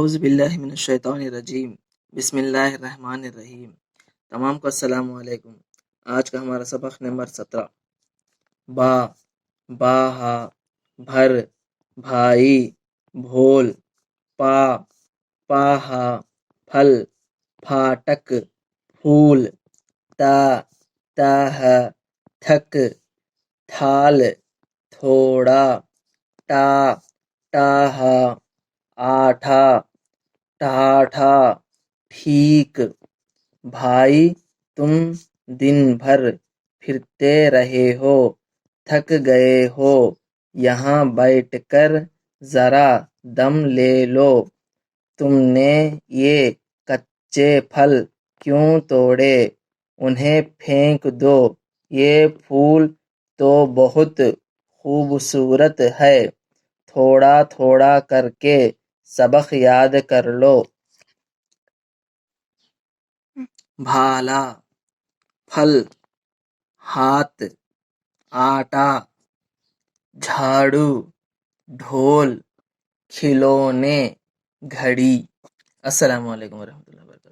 اعوذ باللہ من الشیطان الرجیم بسم اللہ الرحمن الرحیم۔ تمام کو السلام علیکم۔ آج کا ہمارا سبق نمبر 17 با باہا بھر بھائی بھول پا پاہا پھل پھاٹک پھول تا تاہ تھک تھال تھوڑا ٹا ٹاہا آٹھا ٹھاٹھا ٹھیک۔ بھائی تم دن بھر پھرتے رہے ہو، تھک گئے ہو، یہاں بیٹھ کر ذرا دم لے لو۔ تم نے یہ کچے پھل کیوں توڑے؟ انہیں پھینک دو۔ یہ پھول تو بہت خوبصورت ہے، تھوڑا تھوڑا کر کے سبق یاد کر لو۔ بھالا پھل ہاتھ آٹا جھاڑو ڈھول کھلونے گھڑی۔ السلام علیکم ورحمۃ اللہ وبرکاتہ۔